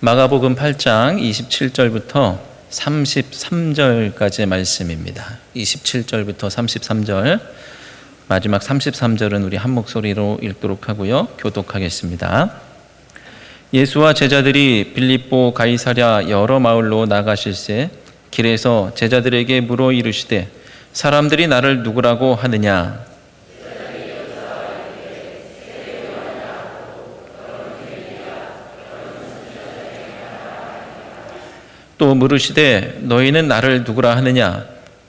마가복음 8장 27절부터 33절까지의 말씀입니다. 27절부터 33절, 마지막 33절은 우리 한 목소리로 읽도록 하고요. 교독하겠습니다. 예수와 제자들이 빌립보 가이사랴 여러 마을로 나가실새 길에서 제자들에게 물어 이르시되 사람들이 나를 누구라고 하느냐? 또 물으시되 너희는 나를 누구라 하느냐?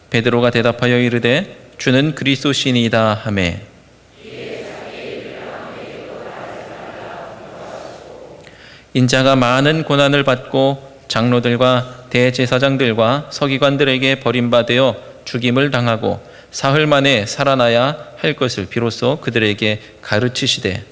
베드로가 대답하여 이르되 주는 그리스도시니이다 하매 인자가 많은 고난을 받고 장로들과 대제사장들과 서기관들에게 버림받아 죽임을 당하고 사흘 만에 살아나야 할 것을 비로소 그들에게 가르치시되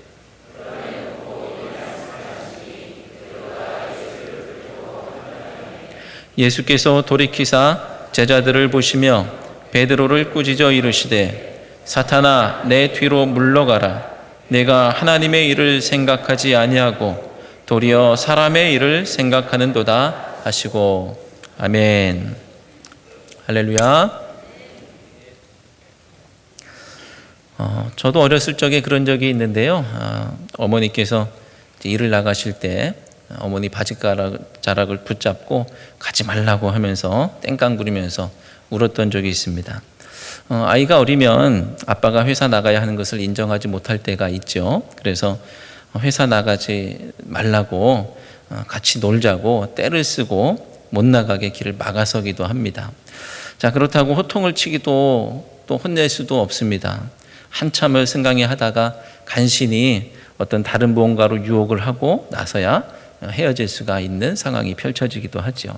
예수께서 돌이키사 제자들을 보시며 베드로를 꾸짖어 이르시되 사탄아 내 뒤로 물러가라. 내가 하나님의 일을 생각하지 아니하고 도리어 사람의 일을 생각하는도다 하시고. 아멘. 할렐루야. 저도 어렸을 적에 그런 적이 있는데요. 어머니께서 일을 나가실 때 어머니 바지자락을 붙잡고 가지 말라고 하면서 땡깡 부리면서 울었던 적이 있습니다. 아이가 어리면 아빠가 회사 나가야 하는 것을 인정하지 못할 때가 있죠. 그래서 회사 나가지 말라고 같이 놀자고 떼를 쓰고 못 나가게 길을 막아서기도 합니다. 자, 그렇다고 호통을 치기도 또 혼낼 수도 없습니다. 한참을 생강해 하다가 간신히 어떤 다른 무언가로 유혹을 하고 나서야 헤어질 수가 있는 상황이 펼쳐지기도 하죠.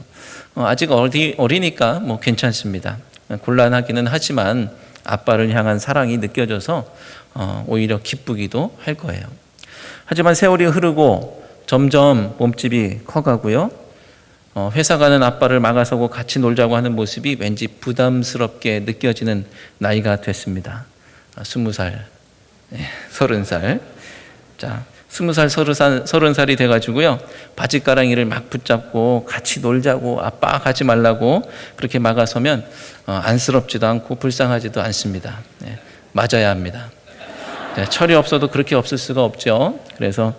아직 어리니까 괜찮습니다. 곤란하기는 하지만 아빠를 향한 사랑이 느껴져서 오히려 기쁘기도 할 거예요. 하지만 세월이 흐르고 점점 몸집이 커가고요. 회사 가는 아빠를 막아서고 같이 놀자고 하는 모습이 왠지 부담스럽게 느껴지는 나이가 됐습니다. 20살, 30살. 자, 20살, 30살이 돼가지고요. 바지가랑이를 막 붙잡고 같이 놀자고 아빠 가지 말라고 그렇게 막아서면 안쓰럽지도 않고 불쌍하지도 않습니다. 맞아야 합니다. 철이 없어도 그렇게 없을 수가 없죠. 그래서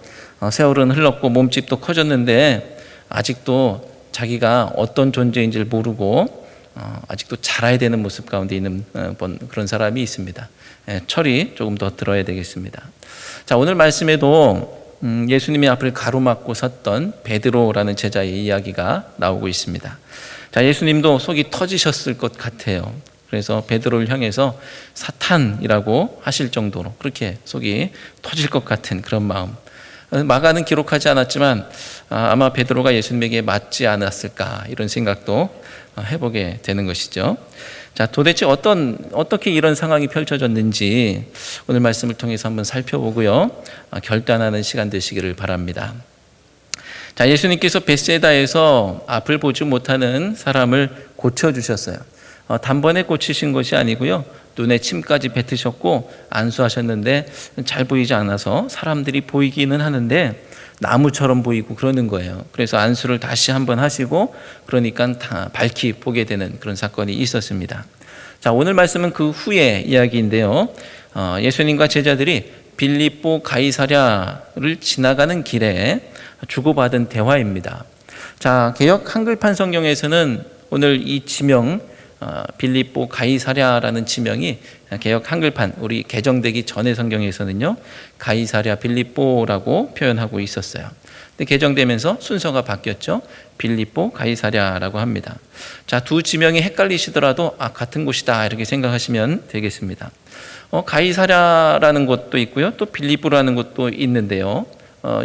세월은 흘렀고 몸집도 커졌는데 아직도 자기가 어떤 존재인지를 모르고 아직도 자라야 되는 모습 가운데 있는 그런 사람이 있습니다. 철이 조금 더 들어야 되겠습니다. 자, 오늘 말씀에도 예수님의 앞을 가로막고 섰던 베드로라는 제자의 이야기가 나오고 있습니다. 자, 예수님도 속이 터지셨을 것 같아요. 그래서 베드로를 향해서 사탄이라고 하실 정도로 그렇게 속이 터질 것 같은 그런 마음. 마가는 기록하지 않았지만 아마 베드로가 예수님에게 맞지 않았을까 이런 생각도 해보게 되는 것이죠. 자, 도대체 어떻게 이런 상황이 펼쳐졌는지 오늘 말씀을 통해서 한번 살펴보고요. 결단하는 시간 되시기를 바랍니다. 자, 예수님께서 벳세다에서 앞을 보지 못하는 사람을 고쳐주셨어요. 단번에 고치신 것이 아니고요. 눈에 침까지 뱉으셨고 안수하셨는데 잘 보이지 않아서 사람들이 보이기는 하는데 나무처럼 보이고 그러는 거예요. 그래서 안수를 다시 한번 하시고 그러니까 다 밝히 보게 되는 그런 사건이 있었습니다. 자, 오늘 말씀은 그 후의 이야기인데요. 예수님과 제자들이 빌립보 가이사랴를 지나가는 길에 주고받은 대화입니다. 자, 개역 한글판 성경에서는 오늘 이 지명 빌립보 가이사랴라는 지명이 개역 한글판 우리 개정되기 전의 성경에서는요 가이사랴 빌립보라고 표현하고 있었어요. 근데 개정되면서 순서가 바뀌었죠. 빌립보 가이사랴라고 합니다. 자, 두 지명이 헷갈리시더라도 같은 곳이다 이렇게 생각하시면 되겠습니다. 가이사랴라는 곳도 있고요, 또 빌립보라는 곳도 있는데요.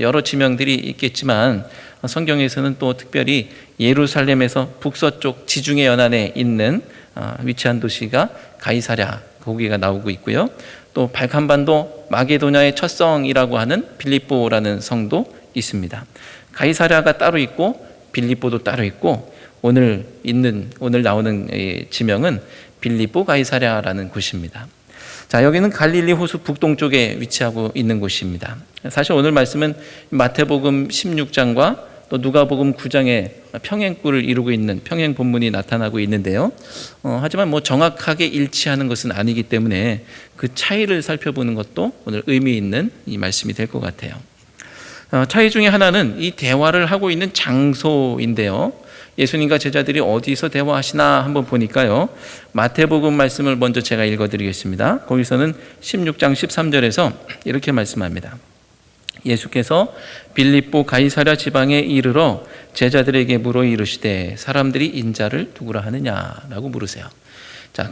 여러 지명들이 있겠지만 성경에서는 또 특별히 예루살렘에서 북서쪽 지중해 연안에 있는 위치한 도시가 가이사랴 거기가 나오고 있고요. 또 발칸반도 마게도냐의 첫 성이라고 하는 빌립보라는 성도 있습니다. 가이사랴가 따로 있고 빌립보도 따로 있고 오늘 나오는 지명은 빌립보 가이사랴라는 곳입니다. 자, 여기는 갈릴리 호수 북동쪽에 위치하고 있는 곳입니다. 사실 오늘 말씀은 마태복음 16장과 또 누가복음 9장에 평행구를 이루고 있는 평행 본문이 나타나고 있는데요. 하지만 정확하게 일치하는 것은 아니기 때문에 그 차이를 살펴보는 것도 오늘 의미 있는 이 말씀이 될 것 같아요. 차이 중에 하나는 이 대화를 하고 있는 장소인데요. 예수님과 제자들이 어디서 대화하시나 한번 보니까요. 마태복음 말씀을 먼저 제가 읽어드리겠습니다. 거기서는 16장 13절에서 이렇게 말씀합니다. 예수께서 빌립보 가이사랴 지방에 이르러 제자들에게 물어 이르시되 사람들이 인자를 누구라 하느냐라고 물으세요. 자,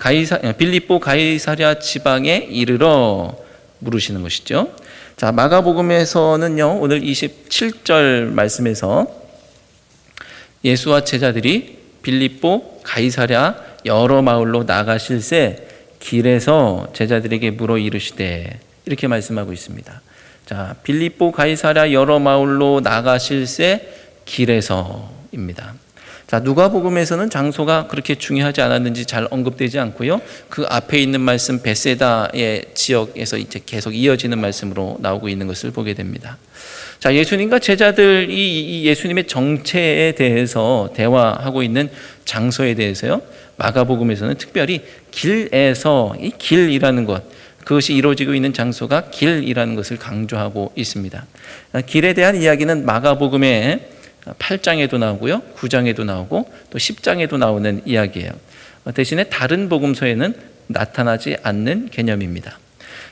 빌립보 가이사랴 지방에 이르러 물으시는 것이죠. 자, 마가복음에서는요, 오늘 27절 말씀에서 예수와 제자들이 빌립보 가이사랴 여러 마을로 나가실새 길에서 제자들에게 물어 이르시되 이렇게 말씀하고 있습니다. 자, 빌립보 가이사랴 여러 마을로 나가실새 길에서입니다. 자, 누가복음에서는 장소가 그렇게 중요하지 않았는지 잘 언급되지 않고요. 그 앞에 있는 말씀 베세다의 지역에서 이제 계속 이어지는 말씀으로 나오고 있는 것을 보게 됩니다. 자, 예수님과 제자들이 이 예수님의 정체에 대해서 대화하고 있는 장소에 대해서요. 마가복음에서는 특별히 길에서 이 길이라는 것, 그것이 이루어지고 있는 장소가 길이라는 것을 강조하고 있습니다. 길에 대한 이야기는 마가복음의 8장에도 나오고요, 9장에도 나오고 또 10장에도 나오는 이야기예요. 대신에 다른 복음서에는 나타나지 않는 개념입니다.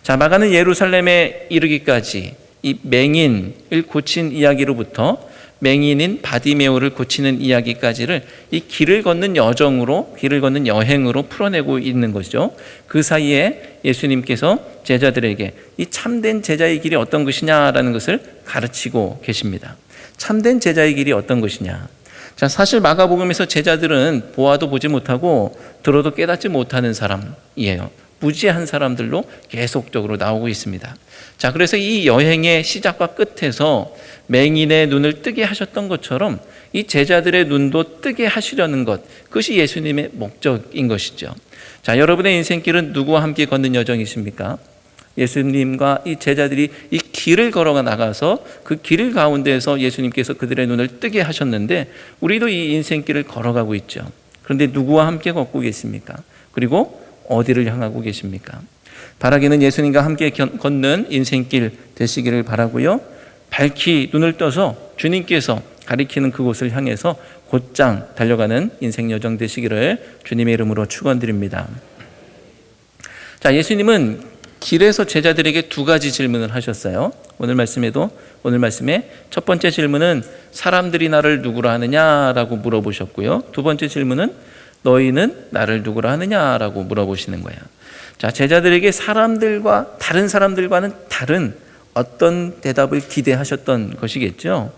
자, 마가는 예루살렘에 이르기까지 이 맹인을 고친 이야기로부터 맹인인 바디메오를 고치는 이야기까지를 이 길을 걷는 여정으로, 길을 걷는 여행으로 풀어내고 있는 것이죠. 그 사이에 예수님께서 제자들에게 이 참된 제자의 길이 어떤 것이냐라는 것을 가르치고 계십니다. 참된 제자의 길이 어떤 것이냐. 자, 사실 마가복음에서 제자들은 보아도 보지 못하고 들어도 깨닫지 못하는 사람이에요. 무지한 사람들로 계속적으로 나오고 있습니다. 자, 그래서 이 여행의 시작과 끝에서 맹인의 눈을 뜨게 하셨던 것처럼 이 제자들의 눈도 뜨게 하시려는 것, 그것이 예수님의 목적인 것이죠. 자, 여러분의 인생길은 누구와 함께 걷는 여정이십니까? 예수님과 이 제자들이 이 길을 걸어가 나가서 그 길 가운데에서 예수님께서 그들의 눈을 뜨게 하셨는데 우리도 이 인생길을 걸어가고 있죠. 그런데 누구와 함께 걷고 계십니까? 그리고 어디를 향하고 계십니까? 바라기는 예수님과 함께 걷는 인생길 되시기를 바라고요. 밝히 눈을 떠서 주님께서 가리키는 그곳을 향해서 곧장 달려가는 인생 여정 되시기를 주님의 이름으로 축원드립니다. 자, 예수님은 길에서 제자들에게 두 가지 질문을 하셨어요. 오늘 말씀에 첫 번째 질문은 사람들이 나를 누구라 하느냐라고 물어보셨고요. 두 번째 질문은 너희는 나를 누구라 하느냐라고 물어보시는 거예요. 자, 제자들에게 다른 사람들과는 다른 어떤 대답을 기대하셨던 것이겠죠.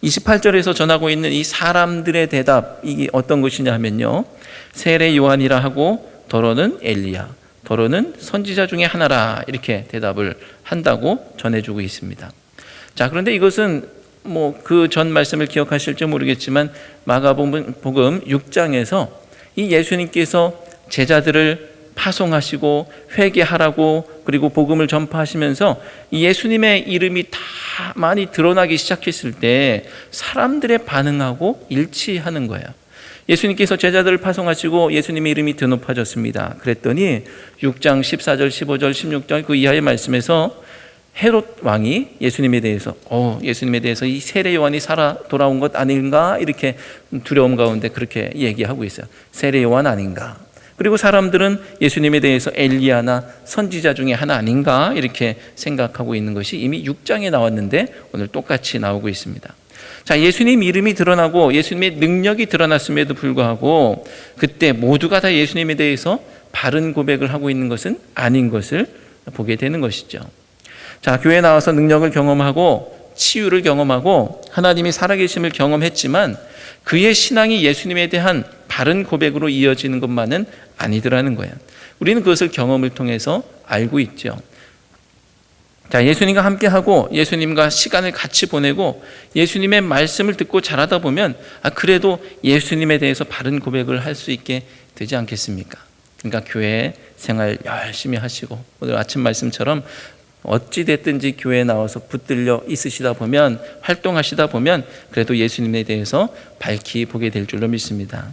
28절에서 전하고 있는 이 사람들의 대답, 이게 어떤 것이냐 하면요, 세례 요한이라 하고 더러는 엘리야, 더러는 선지자 중에 하나라, 이렇게 대답을 한다고 전해주고 있습니다. 자, 그런데 이것은 그 전 말씀을 기억하실지 모르겠지만 마가복음 6장에서 이 예수님께서 제자들을 파송하시고 회개하라고 그리고 복음을 전파하시면서 이 예수님의 이름이 다 많이 드러나기 시작했을 때 사람들의 반응하고 일치하는 거예요. 예수님께서 제자들을 파송하시고 예수님의 이름이 드높아졌습니다. 그랬더니 6장 14절 15절 16절 그 이하의 말씀에서 헤롯 왕이 예수님에 대해서 이 세례 요한이 살아 돌아온 것 아닌가, 이렇게 두려움 가운데 그렇게 얘기하고 있어요. 세례 요한 아닌가. 그리고 사람들은 예수님에 대해서 엘리야나 선지자 중에 하나 아닌가, 이렇게 생각하고 있는 것이 이미 6장에 나왔는데 오늘 똑같이 나오고 있습니다. 자, 예수님 이름이 드러나고 예수님의 능력이 드러났음에도 불구하고 그때 모두가 다 예수님에 대해서 바른 고백을 하고 있는 것은 아닌 것을 보게 되는 것이죠. 자, 교회에 나와서 능력을 경험하고 치유를 경험하고 하나님이 살아계심을 경험했지만 그의 신앙이 예수님에 대한 바른 고백으로 이어지는 것만은 아니더라는 거예요. 우리는 그것을 경험을 통해서 알고 있죠. 자, 예수님과 함께하고 예수님과 시간을 같이 보내고 예수님의 말씀을 듣고 자라다 보면 그래도 예수님에 대해서 바른 고백을 할 수 있게 되지 않겠습니까? 그러니까 교회 생활 열심히 하시고 오늘 아침 말씀처럼 어찌 됐든지 교회에 나와서 붙들려 있으시다 보면, 활동하시다 보면 그래도 예수님에 대해서 밝히 보게 될 줄로 믿습니다.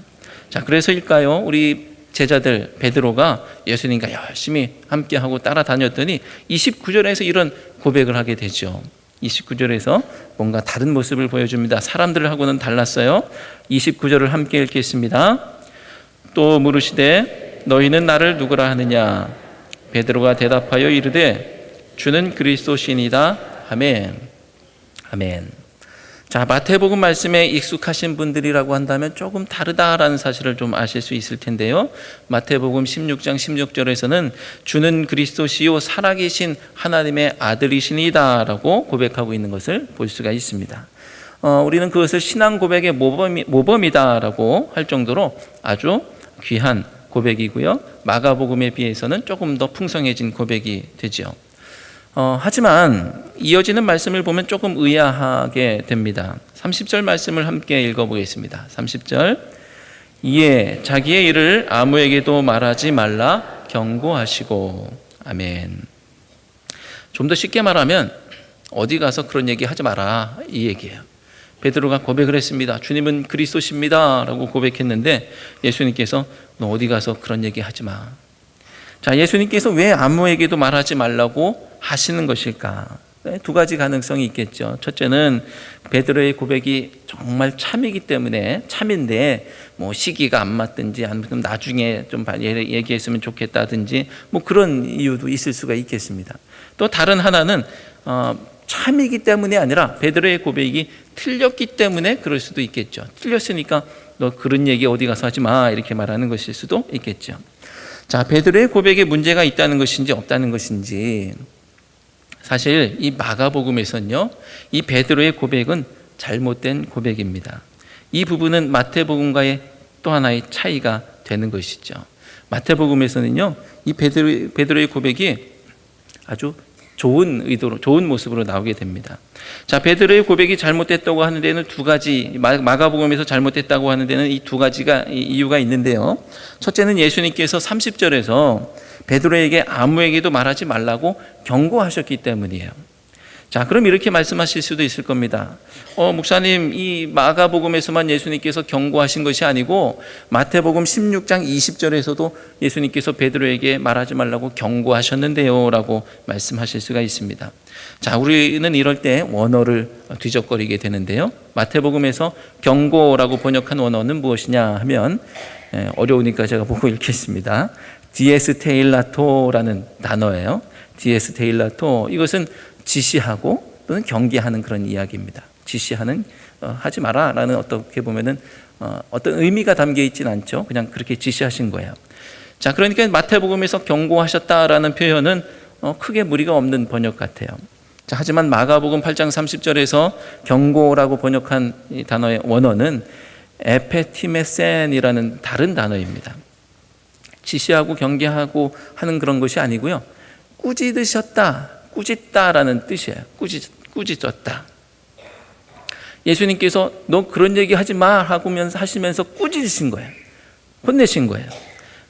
자, 그래서일까요? 우리 제자들 베드로가 예수님과 열심히 함께하고 따라다녔더니 29절에서 이런 고백을 하게 되죠. 29절에서 뭔가 다른 모습을 보여줍니다. 사람들하고는 달랐어요. 29절을 함께 읽겠습니다. 또 물으시되 너희는 나를 누구라 하느냐? 베드로가 대답하여 이르되 주는 그리스도시니이다. 아멘. 아멘. 자, 마태복음 말씀에 익숙하신 분들이라고 한다면 조금 다르다라는 사실을 좀 아실 수 있을 텐데요. 마태복음 16장 16절에서는 주는 그리스도시요 살아계신 하나님의 아들이시니이다라고 고백하고 있는 것을 볼 수가 있습니다. 우리는 그것을 신앙 고백의 모범이다라고 할 정도로 아주 귀한 고백이고요. 마가복음에 비해서는 조금 더 풍성해진 고백이 되죠. 하지만 이어지는 말씀을 보면 조금 의아하게 됩니다. 30절 말씀을 함께 읽어보겠습니다. 30절. 이에 자기의 일을 아무에게도 말하지 말라 경고하시고. 아멘. 좀 더 쉽게 말하면 어디 가서 그런 얘기 하지 마라, 이 얘기예요. 베드로가 고백을 했습니다. 주님은 그리스도십니다 라고 고백했는데 예수님께서 너 어디 가서 그런 얘기 하지 마. 자, 예수님께서 왜 아무에게도 말하지 말라고 하시는 것일까? 두 가지 가능성이 있겠죠. 첫째는 베드로의 고백이 정말 참이기 때문에, 참인데 뭐 시기가 안 맞든지 아니면 나중에 좀 얘기했으면 좋겠다든지 뭐 그런 이유도 있을 수가 있겠습니다. 또 다른 하나는 참이기 때문이 아니라 베드로의 고백이 틀렸기 때문에 그럴 수도 있겠죠. 틀렸으니까 너 그런 얘기 어디 가서 하지 마 이렇게 말하는 것일 수도 있겠죠. 자, 베드로의 고백에 문제가 있다는 것인지 없다는 것인지, 사실 이 마가복음에서는요, 이 베드로의 고백은 잘못된 고백입니다. 이 부분은 마태복음과의 또 하나의 차이가 되는 것이죠. 마태복음에서는요, 이 베드로의 고백이 아주 좋은 의도로, 좋은 모습으로 나오게 됩니다. 자, 베드로의 고백이 잘못됐다고 하는 데는 두 가지, 마가복음에서 잘못됐다고 하는 데는 이 두 가지가 이유가 있는데요. 첫째는 예수님께서 30절에서 베드로에게 아무에게도 말하지 말라고 경고하셨기 때문이에요. 자, 그럼 이렇게 말씀하실 수도 있을 겁니다. 목사님, 이 마가복음에서만 예수님께서 경고하신 것이 아니고 마태복음 16장 20절에서도 예수님께서 베드로에게 말하지 말라고 경고하셨는데요 라고 말씀하실 수가 있습니다. 자, 우리는 이럴 때 원어를 뒤적거리게 되는데요. 마태복음에서 경고라고 번역한 원어는 무엇이냐 하면, 어려우니까 제가 보고 읽겠습니다. 디에스테일라토라는 단어예요. 디에스테일라토, 이것은 지시하고 또는 경계하는 그런 이야기입니다. 지시하는, 하지 마라 라는, 어떻게 보면은 어떤 의미가 담겨 있지는 않죠. 그냥 그렇게 지시하신 거예요. 자, 그러니까 마태복음에서 경고하셨다라는 표현은 크게 무리가 없는 번역 같아요. 자, 하지만 마가복음 8장 30절에서 경고라고 번역한 이 단어의 원어는 에페티메센이라는 다른 단어입니다. 지시하고 경계하고 하는 그런 것이 아니고요, 꾸짖으셨다, 꾸짖다라는 뜻이에요. 꾸짖었다. 예수님께서 너 그런 얘기 하지 마 하시면서 꾸짖으신 거예요. 혼내신 거예요.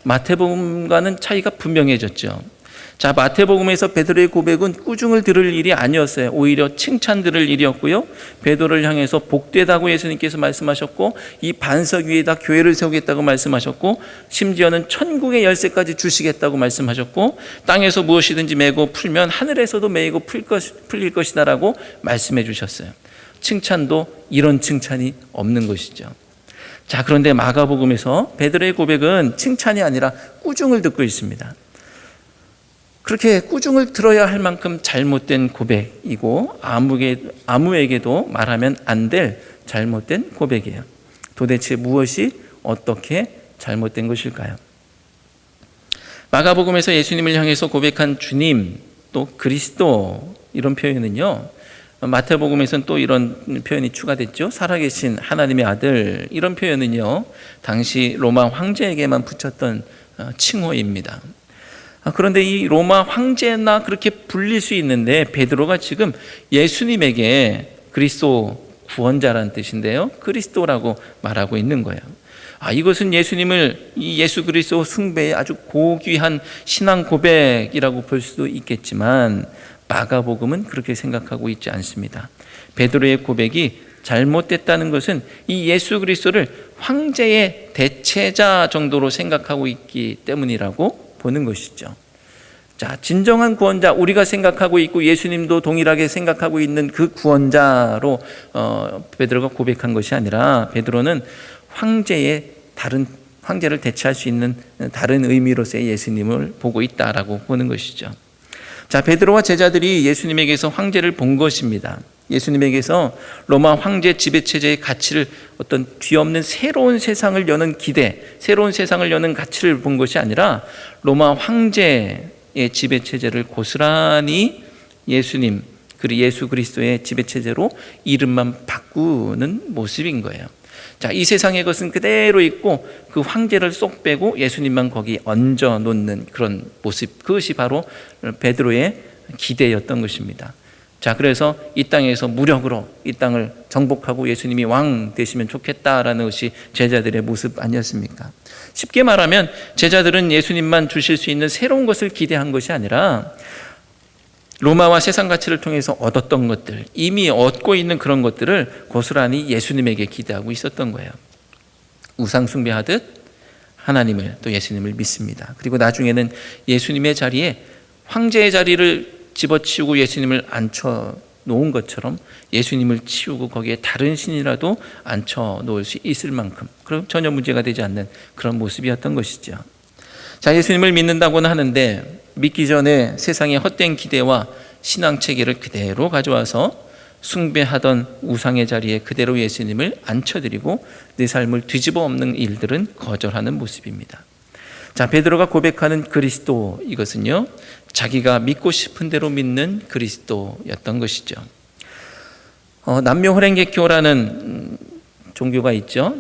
마태복음과는 차이가 분명해졌죠. 자, 마태복음에서 베드로의 고백은 꾸중을 들을 일이 아니었어요. 오히려 칭찬 들을 일이었고요. 베드로를 향해서 복되다고 예수님께서 말씀하셨고, 이 반석 위에다 교회를 세우겠다고 말씀하셨고, 심지어는 천국의 열쇠까지 주시겠다고 말씀하셨고, 땅에서 무엇이든지 메고 풀면 하늘에서도 메고 풀릴 것이다라고 말씀해 주셨어요. 칭찬도 이런 칭찬이 없는 것이죠. 자, 그런데 마가복음에서 베드로의 고백은 칭찬이 아니라 꾸중을 듣고 있습니다. 그렇게 꾸중을 들어야 할 만큼 잘못된 고백이고 아무에게도 말하면 안 될 잘못된 고백이에요. 도대체 무엇이 어떻게 잘못된 것일까요? 마가복음에서 예수님을 향해서 고백한 주님, 또 그리스도, 이런 표현은요, 마태복음에서는 또 이런 표현이 추가됐죠. 살아계신 하나님의 아들, 이런 표현은요, 당시 로마 황제에게만 붙였던 칭호입니다. 그런데 이 로마 황제나 그렇게 불릴 수 있는데, 베드로가 지금 예수님에게 그리스도, 구원자라는 뜻인데요, 그리스도라고 말하고 있는 거예요. 이것은 예수님을, 이 예수 그리스도 숭배의 아주 고귀한 신앙 고백이라고 볼 수도 있겠지만, 마가복음은 그렇게 생각하고 있지 않습니다. 베드로의 고백이 잘못됐다는 것은 이 예수 그리스도를 황제의 대체자 정도로 생각하고 있기 때문이라고 보는 것이죠. 자, 진정한 구원자, 우리가 생각하고 있고 예수님도 동일하게 생각하고 있는 그 구원자로 베드로가 고백한 것이 아니라, 베드로는 황제를 대체할 수 있는 다른 의미로서의 예수님을 보고 있다라고 보는 것이죠. 자, 베드로와 제자들이 예수님에게서 황제를 본 것입니다. 예수님에게서 로마 황제 지배체제의 가치를, 어떤 뒤없는 새로운 세상을 여는 기대, 새로운 세상을 여는 가치를 본 것이 아니라 로마 황제의 지배체제를 고스란히 예수님, 그리고 예수 그리스도의 지배체제로 이름만 바꾸는 모습인 거예요. 자, 이 세상의 것은 그대로 있고 그 황제를 쏙 빼고 예수님만 거기 얹어 놓는 그런 모습, 그것이 바로 베드로의 기대였던 것입니다. 자, 그래서 이 땅에서 무력으로 이 땅을 정복하고 예수님이 왕 되시면 좋겠다라는 것이 제자들의 모습 아니었습니까? 쉽게 말하면 제자들은 예수님만 주실 수 있는 새로운 것을 기대한 것이 아니라 로마와 세상 가치를 통해서 얻었던 것들, 이미 얻고 있는 그런 것들을 고스란히 예수님에게 기대하고 있었던 거예요. 우상 숭배하듯 하나님을, 또 예수님을 믿습니다. 그리고 나중에는 예수님의 자리에 황제의 자리를 집어치우고 예수님을 앉혀 놓은 것처럼 예수님을 치우고 거기에 다른 신이라도 앉혀 놓을 수 있을 만큼, 그럼 전혀 문제가 되지 않는 그런 모습이었던 것이죠. 자, 예수님을 믿는다고는 하는데 믿기 전에 세상의 헛된 기대와 신앙 체계를 그대로 가져와서 숭배하던 우상의 자리에 그대로 예수님을 앉혀드리고 내 삶을 뒤집어 엎는 일들은 거절하는 모습입니다. 자, 베드로가 고백하는 그리스도, 이것은요, 자기가 믿고 싶은 대로 믿는 그리스도였던 것이죠. 남묘호랭개교라는 종교가 있죠.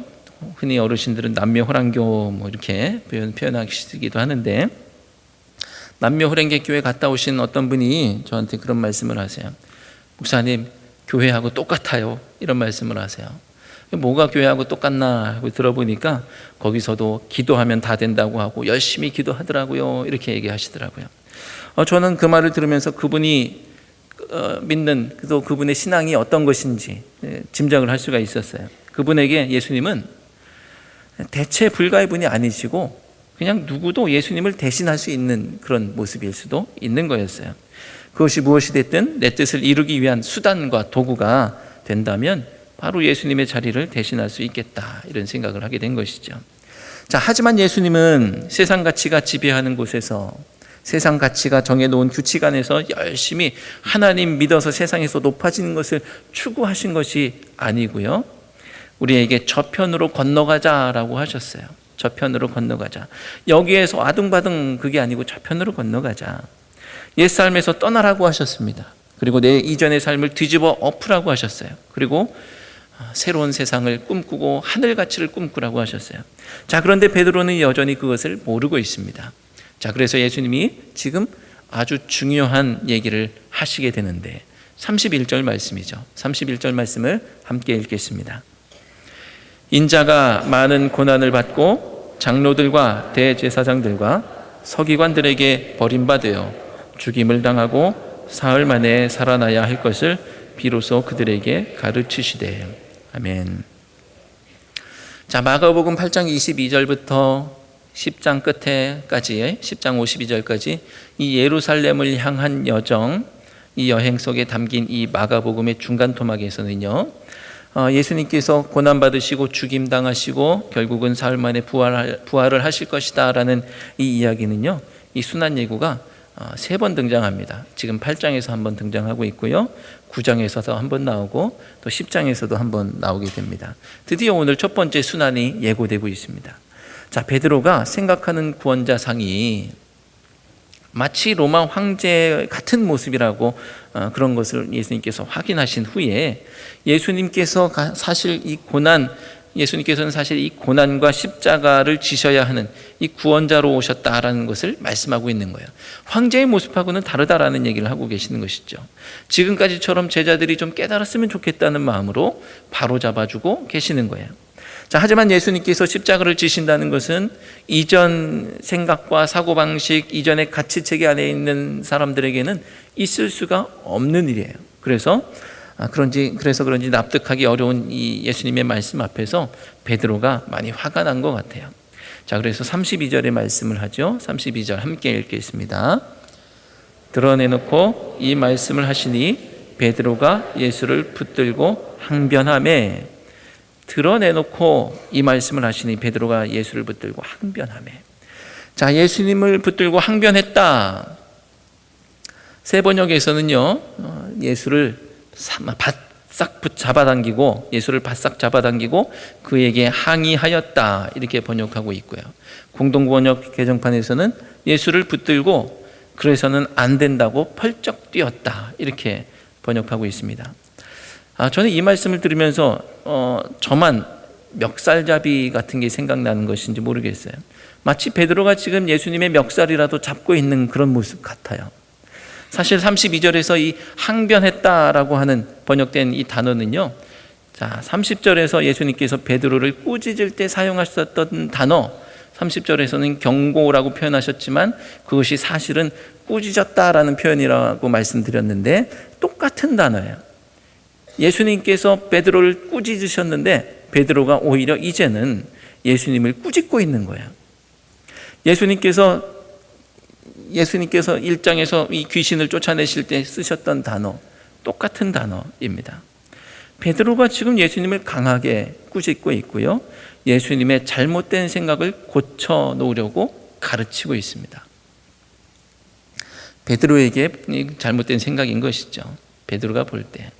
흔히 어르신들은 남묘호랑교 이렇게 표현하시기도 하는데, 남묘호랭개교회 갔다 오신 어떤 분이 저한테 그런 말씀을 하세요. 목사님, 교회하고 똑같아요, 이런 말씀을 하세요. 뭐가 교회하고 똑같나 하고 들어보니까 거기서도 기도하면 다 된다고 하고 열심히 기도하더라고요, 이렇게 얘기하시더라고요. 저는 그 말을 들으면서 그분이 믿는, 또 그분의 신앙이 어떤 것인지 짐작을 할 수가 있었어요. 그분에게 예수님은 대체 불가의 분이 아니시고 그냥 누구도 예수님을 대신할 수 있는 그런 모습일 수도 있는 거였어요. 그것이 무엇이 됐든 내 뜻을 이루기 위한 수단과 도구가 된다면 바로 예수님의 자리를 대신할 수 있겠다, 이런 생각을 하게 된 것이죠. 자, 하지만 예수님은 세상 가치가 지배하는 곳에서, 세상 가치가 정해놓은 규칙 안에서 열심히 하나님 믿어서 세상에서 높아지는 것을 추구하신 것이 아니고요, 우리에게 저편으로 건너가자라고 하셨어요. 저편으로 건너가자. 여기에서 아둥바둥 그게 아니고 저편으로 건너가자. 옛삶에서 떠나라고 하셨습니다. 그리고 내 이전의 삶을 뒤집어 엎으라고 하셨어요. 그리고 새로운 세상을 꿈꾸고 하늘 가치를 꿈꾸라고 하셨어요. 자, 그런데 베드로는 여전히 그것을 모르고 있습니다. 자, 그래서 예수님이 지금 아주 중요한 얘기를 하시게 되는데 31절 말씀이죠. 31절 말씀을 함께 읽겠습니다. 인자가 많은 고난을 받고 장로들과 대제사장들과 서기관들에게 버림받아 죽임을 당하고 사흘 만에 살아나야 할 것을 비로소 그들에게 가르치시되. 아멘. 자, 마가복음 8장 22절부터 10장 끝에까지, 10장 52절까지 이 예루살렘을 향한 여정, 이 여행 속에 담긴 이 마가복음의 중간 토막에서는요, 예수님께서 고난받으시고 죽임당하시고 결국은 사흘 만에 부활을 하실 것이다 라는 이 이야기는요, 이 순환 예고가 3번 등장합니다. 지금 8장에서 한번 등장하고 있고요, 9장에서도 한번 나오고 또 10장에서도 한번 나오게 됩니다. 드디어 오늘 첫 번째 순환이 예고되고 있습니다. 자, 베드로가 생각하는 구원자상이 마치 로마 황제 같은 모습이라고 그런 것을 예수님께서 확인하신 후에 예수님께서는 사실 이 고난과 십자가를 지셔야 하는 이 구원자로 오셨다라는 것을 말씀하고 있는 거예요. 황제의 모습하고는 다르다라는 얘기를 하고 계시는 것이죠. 지금까지처럼 제자들이 좀 깨달았으면 좋겠다는 마음으로 바로 잡아주고 계시는 거예요. 자, 하지만 예수님께서 십자가를 지신다는 것은 이전 생각과 사고방식, 이전의 가치체계 안에 있는 사람들에게는 있을 수가 없는 일이에요. 그래서 그런지 납득하기 어려운 이 예수님의 말씀 앞에서 베드로가 많이 화가 난 것 같아요. 자, 그래서 32절의 말씀을 하죠. 32절 함께 읽겠습니다. 드러내놓고 이 말씀을 하시니 베드로가 예수를 붙들고 항변하매. 드러내놓고 이 말씀을 하시니 베드로가 예수를 붙들고 항변하매. 자, 예수님을 붙들고 항변했다. 새 번역에서는요, 예수를 바싹 잡아당기고, 예수를 바싹 잡아당기고 그에게 항의하였다, 이렇게 번역하고 있고요. 공동번역 개정판에서는 예수를 붙들고 그래서는 안 된다고 펄쩍 뛰었다, 이렇게 번역하고 있습니다. 저는 이 말씀을 들으면서 저만 멱살잡이 같은 게 생각나는 것인지 모르겠어요. 마치 베드로가 지금 예수님의 멱살이라도 잡고 있는 그런 모습 같아요. 사실 32절에서 이 항변했다라고 하는 번역된 이 단어는요, 자, 30절에서 예수님께서 베드로를 꾸짖을 때 사용하셨던 단어, 30절에서는 경고라고 표현하셨지만 그것이 사실은 꾸짖었다라는 표현이라고 말씀드렸는데 똑같은 단어예요. 예수님께서 베드로를 꾸짖으셨는데 베드로가 오히려 이제는 예수님을 꾸짖고 있는 거예요. 예수님께서 1장에서 이 귀신을 쫓아내실 때 쓰셨던 단어, 똑같은 단어입니다. 베드로가 지금 예수님을 강하게 꾸짖고 있고요, 예수님의 잘못된 생각을 고쳐 놓으려고 가르치고 있습니다. 베드로에게 잘못된 생각인 것이죠. 베드로가 볼 때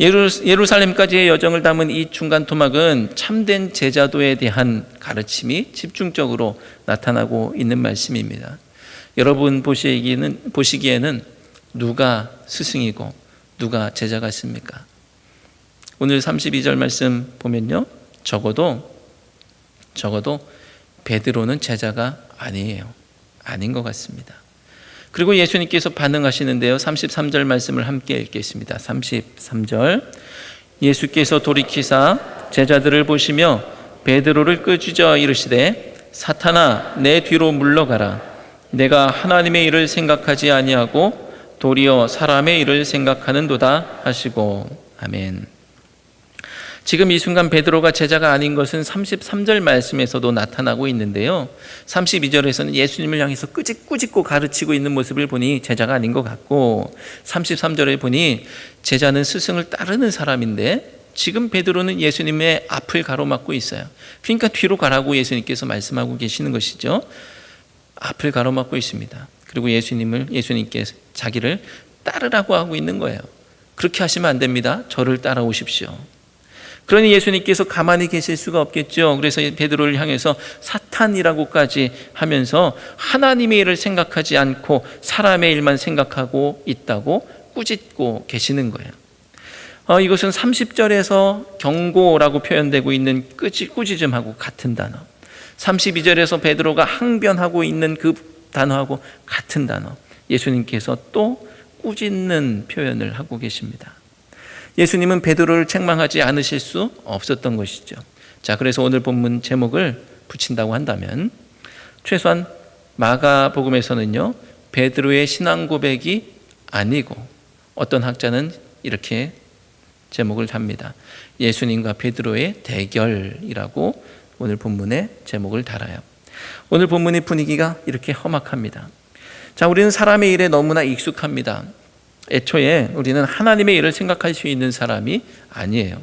예루살렘까지의 여정을 담은 이 중간 토막은 참된 제자도에 대한 가르침이 집중적으로 나타나고 있는 말씀입니다. 여러분 보시기에는 누가 스승이고 누가 제자 같습니까? 오늘 32절 말씀 보면요, 적어도 베드로는 제자가 아닌 것 같습니다. 그리고 예수님께서 반응하시는데요, 33절 말씀을 함께 읽겠습니다. 33절, 예수께서 돌이키사 제자들을 보시며 베드로를 끄짖어 이르시되 사탄아, 내 뒤로 물러가라. 내가 하나님의 일을 생각하지 아니하고 도리어 사람의 일을 생각하는도다 하시고. 아멘. 지금 이 순간 베드로가 제자가 아닌 것은 33절 말씀에서도 나타나고 있는데요, 32절에서는 예수님을 향해서 꾸짖고 가르치고 있는 모습을 보니 제자가 아닌 것 같고, 33절에 보니 제자는 스승을 따르는 사람인데 지금 베드로는 예수님의 앞을 가로막고 있어요. 그러니까 뒤로 가라고 예수님께서 말씀하고 계시는 것이죠. 앞을 가로막고 있습니다. 그리고 예수님께서 자기를 따르라고 하고 있는 거예요. 그렇게 하시면 안 됩니다. 저를 따라오십시오. 그러니 예수님께서 가만히 계실 수가 없겠죠. 그래서 베드로를 향해서 사탄이라고까지 하면서 하나님의 일을 생각하지 않고 사람의 일만 생각하고 있다고 꾸짖고 계시는 거예요. 이것은 30절에서 경고라고 표현되고 있는 꾸짖음하고 같은 단어, 32절에서 베드로가 항변하고 있는 그 단어하고 같은 단어, 예수님께서 또 꾸짖는 표현을 하고 계십니다. 예수님은 베드로를 책망하지 않으실 수 없었던 것이죠. 자, 그래서 오늘 본문 제목을 붙인다고 한다면 최소한 마가복음에서는요, 베드로의 신앙 고백이 아니고 어떤 학자는 이렇게 제목을 답니다. 예수님과 베드로의 대결이라고 오늘 본문의 제목을 달아요. 오늘 본문의 분위기가 이렇게 험악합니다. 자, 우리는 사람의 일에 너무나 익숙합니다. 애초에 우리는 하나님의 일을 생각할 수 있는 사람이 아니에요.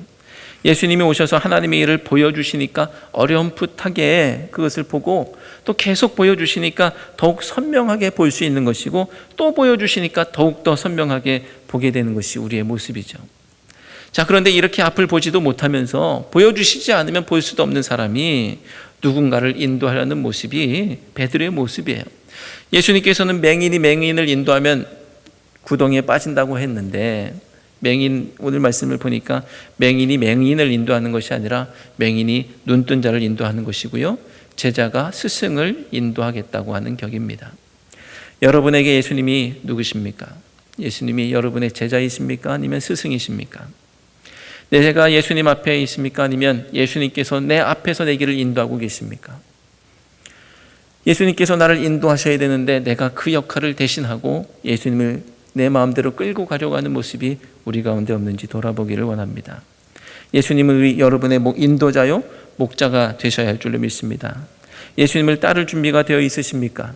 예수님이 오셔서 하나님의 일을 보여주시니까 어렴풋하게 그것을 보고 또 계속 보여주시니까 더욱 선명하게 볼 수 있는 것이고 또 보여주시니까 더욱더 선명하게 보게 되는 것이 우리의 모습이죠. 자, 그런데 이렇게 앞을 보지도 못하면서 보여주시지 않으면 볼 수도 없는 사람이 누군가를 인도하려는 모습이 베드로의 모습이에요. 예수님께서는 맹인이 맹인을 인도하면 구덩이에 빠진다고 했는데, 오늘 말씀을 보니까 맹인이 맹인을 인도하는 것이 아니라 맹인이 눈뜬 자를 인도하는 것이고요, 제자가 스승을 인도하겠다고 하는 격입니다. 여러분에게 예수님이 누구십니까? 예수님이 여러분의 제자이십니까? 아니면 스승이십니까? 내가 예수님 앞에 있습니까? 아니면 예수님께서 내 앞에서 내 길을 인도하고 계십니까? 예수님께서 나를 인도하셔야 되는데 내가 그 역할을 대신하고 예수님을 내 마음대로 끌고 가려고 하는 모습이 우리 가운데 없는지 돌아보기를 원합니다. 예수님은 여러분의 인도자요 목자가 되셔야 할 줄로 믿습니다. 예수님을 따를 준비가 되어 있으십니까?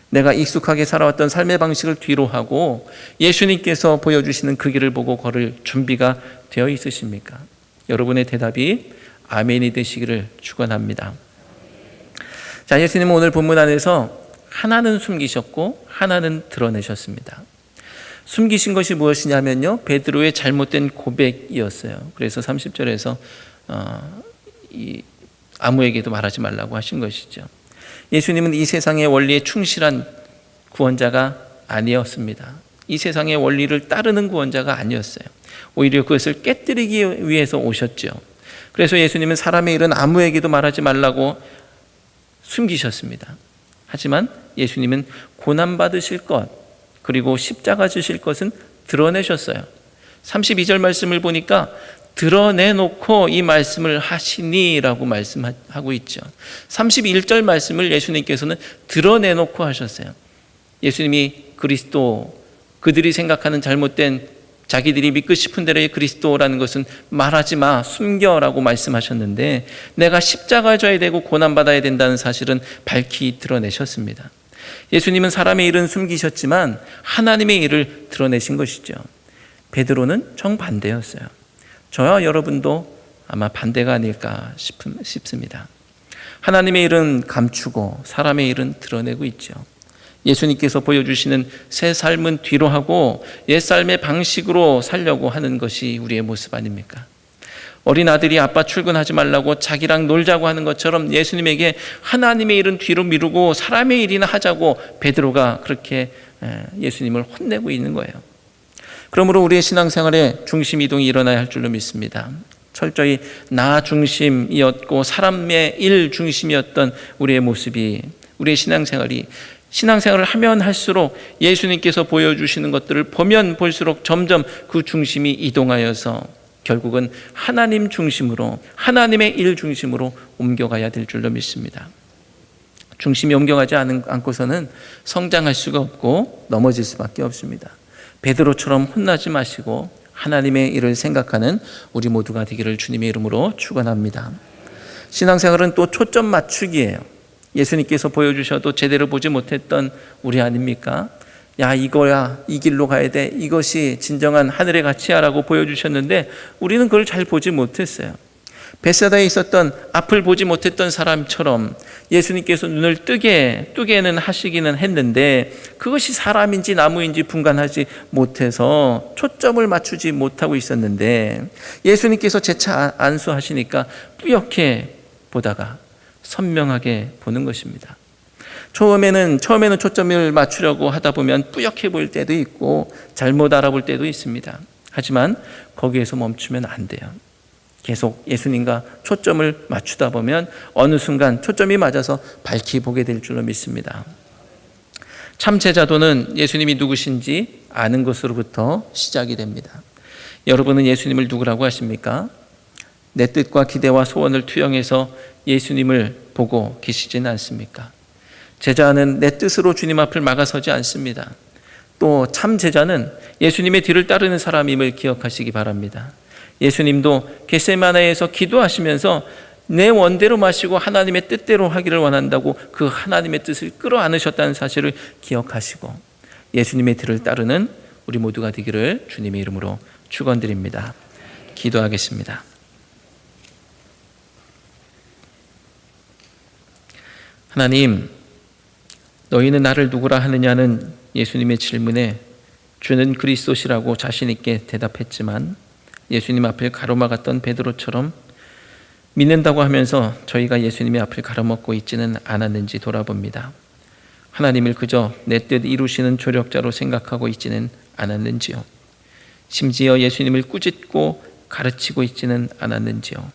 내가 익숙하게 살아왔던 삶의 방식을 뒤로 하고 예수님께서 보여주시는 그 길을 보고 걸을 준비가 되어 있으십니까? 여러분의 대답이 아멘이 되시기를 축원합니다. 자, 예수님은 오늘 본문 안에서 하나는 숨기셨고 하나는 드러내셨습니다. 숨기신 것이 무엇이냐면요, 베드로의 잘못된 고백이었어요. 그래서 30절에서 아무에게도 말하지 말라고 하신 것이죠. 예수님은 이 세상의 원리에 충실한 구원자가 아니었습니다. 이 세상의 원리를 따르는 구원자가 아니었어요. 오히려 그것을 깨뜨리기 위해서 오셨죠. 그래서 예수님은 사람의 일은 아무에게도 말하지 말라고 숨기셨습니다. 하지만 예수님은 고난받으실 것, 그리고 십자가 지실 것은 드러내셨어요. 32절 말씀을 보니까 드러내놓고 이 말씀을 하시니라고 말씀하고 있죠. 31절 말씀을 예수님께서는 드러내놓고 하셨어요. 예수님이 그리스도, 그들이 생각하는 잘못된, 자기들이 믿고 싶은 대로의 그리스도라는 것은 말하지 마, 숨겨라고 말씀하셨는데, 내가 십자가에 져야 되고 고난받아야 된다는 사실은 밝히 드러내셨습니다. 예수님은 사람의 일은 숨기셨지만 하나님의 일을 드러내신 것이죠. 베드로는 정반대였어요. 저와 여러분도 아마 반대가 아닐까 싶습니다. 하나님의 일은 감추고 사람의 일은 드러내고 있죠. 예수님께서 보여주시는 새 삶은 뒤로 하고 옛 삶의 방식으로 살려고 하는 것이 우리의 모습 아닙니까? 어린 아들이 아빠 출근하지 말라고 자기랑 놀자고 하는 것처럼 예수님에게 하나님의 일은 뒤로 미루고 사람의 일이나 하자고 베드로가 그렇게 예수님을 혼내고 있는 거예요. 그러므로 우리의 신앙생활에 중심 이동이 일어나야 할 줄로 믿습니다. 철저히 나 중심이었고 사람의 일 중심이었던 우리의 모습이, 우리의 신앙생활을 하면 할수록 예수님께서 보여주시는 것들을 보면 볼수록 점점 그 중심이 이동하여서 결국은 하나님 중심으로, 하나님의 일 중심으로 옮겨가야 될 줄로 믿습니다. 중심이 옮겨가지 않고서는 성장할 수가 없고 넘어질 수밖에 없습니다. 베드로처럼 혼나지 마시고 하나님의 일을 생각하는 우리 모두가 되기를 주님의 이름으로 축원합니다. 신앙생활은 또 초점 맞추기예요. 예수님께서 보여주셔도 제대로 보지 못했던 우리 아닙니까? 야, 이거야, 이 길로 가야 돼, 이것이 진정한 하늘의 가치야라고 보여주셨는데 우리는 그걸 잘 보지 못했어요. 벳사다에 있었던 앞을 보지 못했던 사람처럼 예수님께서 눈을 뜨게는 하시기는 했는데 그것이 사람인지 나무인지 분간하지 못해서 초점을 맞추지 못하고 있었는데 예수님께서 재차 안수하시니까 뿌옇게 보다가 선명하게 보는 것입니다. 처음에는 초점을 맞추려고 하다 보면 뿌옇게 보일 때도 있고 잘못 알아볼 때도 있습니다. 하지만 거기에서 멈추면 안 돼요. 계속 예수님과 초점을 맞추다 보면 어느 순간 초점이 맞아서 밝히 보게 될 줄로 믿습니다. 참 제자도는 예수님이 누구신지 아는 것으로부터 시작이 됩니다. 여러분은 예수님을 누구라고 하십니까? 내 뜻과 기대와 소원을 투영해서 예수님을 보고 계시지는 않습니까? 제자는 내 뜻으로 주님 앞을 막아서지 않습니다. 또 참 제자는 예수님의 뒤를 따르는 사람임을 기억하시기 바랍니다. 예수님도 겟세마네에서 기도하시면서 내 원대로 마시고 하나님의 뜻대로 하기를 원한다고 그 하나님의 뜻을 끌어안으셨다는 사실을 기억하시고 예수님의 뒤를 따르는 우리 모두가 되기를 주님의 이름으로 축원드립니다. 기도하겠습니다. 하나님, 너희는 나를 누구라 하느냐는 예수님의 질문에 주는 그리스도시라고 자신 있게 대답했지만 예수님 앞을 가로막았던 베드로처럼 믿는다고 하면서 저희가 예수님의 앞을 가로막고 있지는 않았는지 돌아봅니다. 하나님을 그저 내 뜻 이루시는 조력자로 생각하고 있지는 않았는지요. 심지어 예수님을 꾸짖고 가르치고 있지는 않았는지요.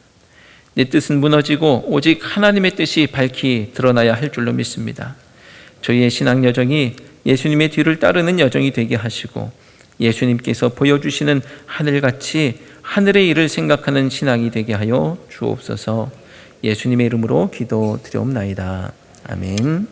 내 뜻은 무너지고 오직 하나님의 뜻이 밝히 드러나야 할 줄로 믿습니다. 저희의 신앙 여정이 예수님의 뒤를 따르는 여정이 되게 하시고 예수님께서 보여주시는 하늘같이 하늘의 일을 생각하는 신앙이 되게 하여 주옵소서. 예수님의 이름으로 기도드리옵나이다. 아멘.